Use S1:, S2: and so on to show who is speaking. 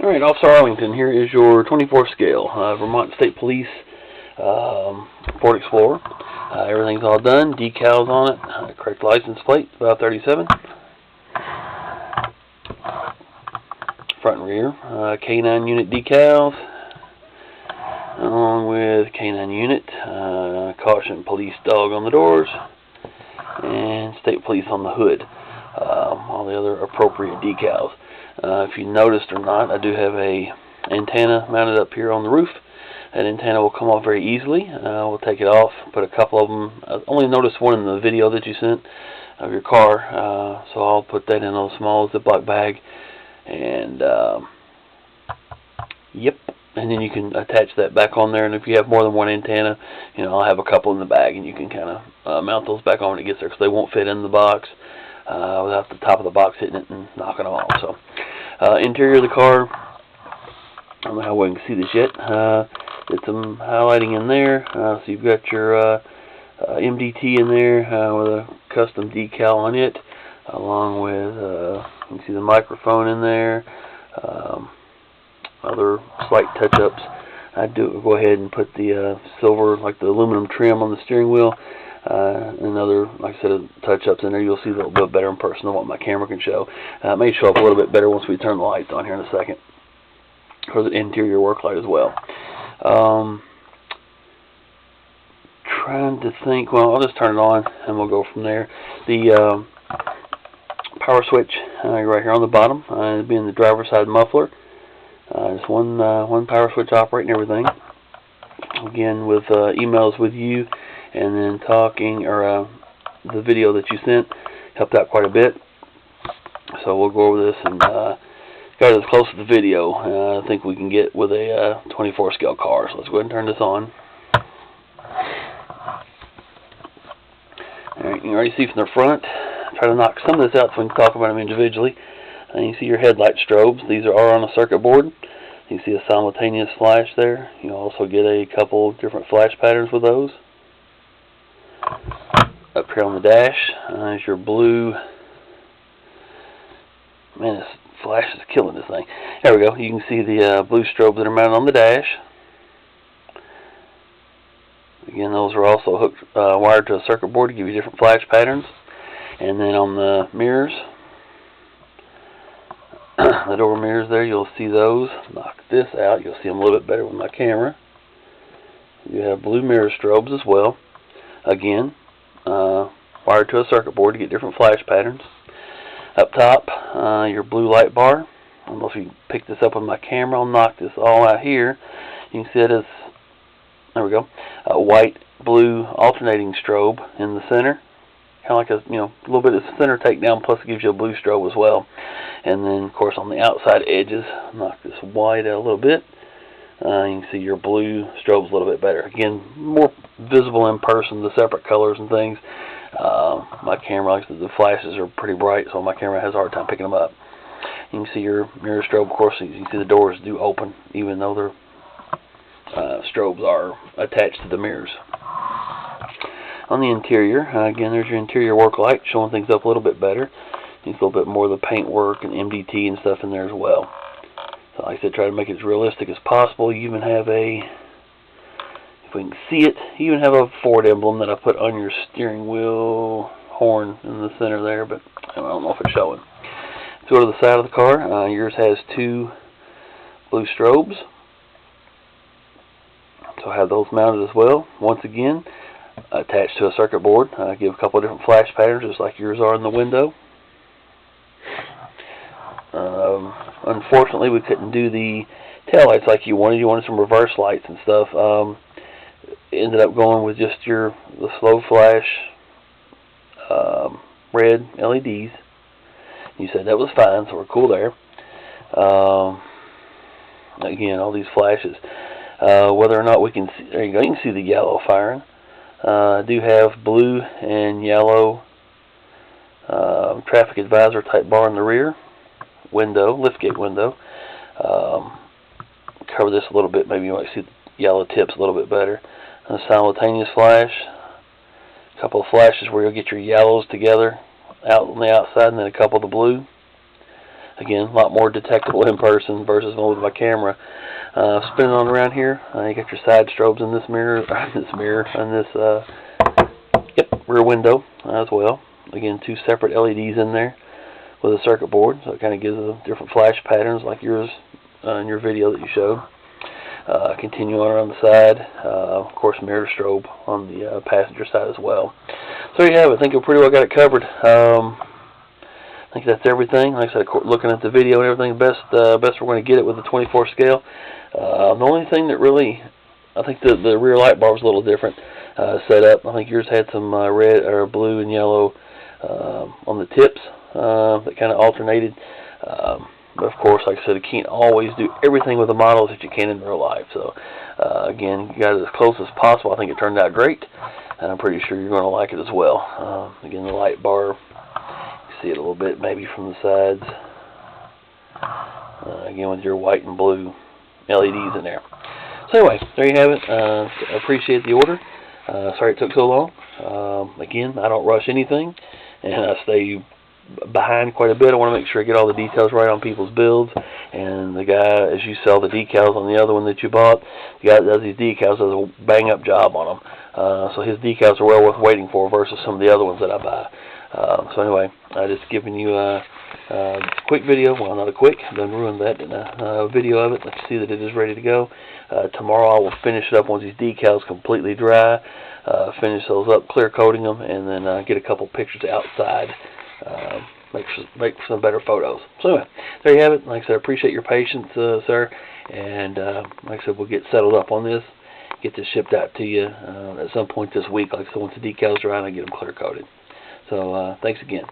S1: Alright, Officer Arlington, here is your 24 scale Vermont State Police Ford Explorer. Everything's all done, decals on it, correct license plate, about 37. Front and rear, K9 unit decals, along with K9 unit, caution police dog on the doors, and state police on the hood. All the other appropriate decals. If you noticed or not, I do have a antenna mounted up here on the roof. That antenna will come off very easily. We'll take it off, put a couple of them. I only noticed one in the video that you sent of your car, so I'll put that in a small Ziploc bag, and yep, and then you can attach that back on there. And if you have more than one antenna, you know, I'll have a couple in the bag, and you can kind of mount those back on when it gets there, because they won't fit in the box without the top of the box hitting it and knocking them off. So, interior of the car, I don't know how well you can see this yet. Did some highlighting in there. So you've got your MDT in there with a custom decal on it, along with you can see the microphone in there. Other slight touch-ups. I do go ahead and put the silver, like the aluminum trim on the steering wheel. And other, like I said, touch-ups in there. You'll see a little bit better in person than what my camera can show. It may show up a little bit better once we turn the lights on here in a second, for the interior work light as well. Trying to think. Well, I'll just turn it on and we'll go from there. The power switch right here on the bottom, being the driver's side muffler. Just one power switch operating everything. Again, with emails with you, and then talking, or the video that you sent helped out quite a bit. So we'll go over this and got as close to the video I think we can get with a 24 scale car. So let's go ahead and turn this on. Alright, you can already see from the front. Try to knock some of this out so we can talk about them individually. You see your headlight strobes. These are on a circuit board. You see a simultaneous flash there. You also get a couple different flash patterns with those. Up here on the dash is your blue. Man, this flash is killing this thing. There we go. You can see the blue strobes that are mounted on the dash. Again, those are also hooked, wired to a circuit board to give you different flash patterns. And then on the mirrors, the door mirrors there, you'll see those. Knock this out. You'll see them a little bit better with my camera. You have blue mirror strobes as well. Again, wired to a circuit board to get different flash patterns. Up top, your blue light bar. I don't know if you can pick this up with my camera. I'll knock this all out here. You can see it as, there we go, a white, blue alternating strobe in the center. Kind of like a, a little bit of center takedown, plus it gives you a blue strobe as well. And then, of course, on the outside edges, knock this white out a little bit. You can see your blue strobes a little bit better. Again, more visible in person, the separate colors and things. My camera, like I said, the flashes are pretty bright, so my camera has a hard time picking them up. You can see your mirror strobe, of course. You can see the doors do open, even though their strobes are attached to the mirrors. On the interior, again, there's your interior work light, showing things up a little bit better. You see a little bit more of the paint work and MDT and stuff in there as well. So like I said, try to make it as realistic as possible. You even have a, if we can see it, you even have a Ford emblem that I put on your steering wheel horn in the center there, but I don't know if it's showing. Let's go to the side of the car. Yours has two blue strobes. So I have those mounted as well. Once again, attached to a circuit board. Give a couple of different flash patterns, just like yours are in the window. Unfortunately, we couldn't do the taillights like you wanted. You wanted some reverse lights and stuff. Ended up going with just the slow flash red LEDs. You said that was fine, so we're cool there. Again, all these flashes. Whether or not we can see, there you go. You can see the yellow firing. I do have blue and yellow traffic advisor type bar in the rear window, liftgate window. Cover this a little bit, maybe you might see the yellow tips a little bit better. A simultaneous flash, a couple of flashes where you'll get your yellows together out on the outside, and then a couple of the blue. Again, a lot more detectable in person versus with my camera. Spinning on around here, you got your side strobes in this mirror, and this rear window as well. Again, 2 separate LEDs in there with a circuit board, so it kind of gives them different flash patterns like yours in your video that you showed. Continue on around the side. Of course, mirror strobe on the passenger side as well. So there you have it. I think we pretty well got it covered. I think that's everything. Like I said, looking at the video and everything, best we're going to get it with the 24 scale. The only thing that really, I think the rear light bar was a little different set up. I think yours had some red or blue and yellow on the tips that kind of alternated. But of course, like I said, you can't always do everything with the models that you can in real life. So again, you got it as close as possible. I think it turned out great, and I'm pretty sure you're going to like it as well. Again, the light bar, you see it a little bit maybe from the sides. Again, with your white and blue LEDs in there. So anyway, there you have it. I appreciate the order. Sorry it took so long. Again, I don't rush anything, and I stay behind quite a bit. I want to make sure I get all the details right on people's builds. And the guy, as you sell the decals on the other one that you bought, the guy that does these decals does a bang-up job on them. So his decals are well worth waiting for versus some of the other ones that I buy. So anyway, I'm just giving you a quick video. Well, not a quick. I done ruined that, didn't I? A video of it. Let you see that it is ready to go. Tomorrow I will finish it up once these decals completely dry. Finish those up, clear coating them, and then get a couple pictures outside. Make for some better photos. So anyway, there you have it. Like I said, I appreciate your patience, sir. And like I said, we'll get settled up on this, get this shipped out to you at some point this week. Like I said, once the decals dry, I get them clear coated. So thanks again.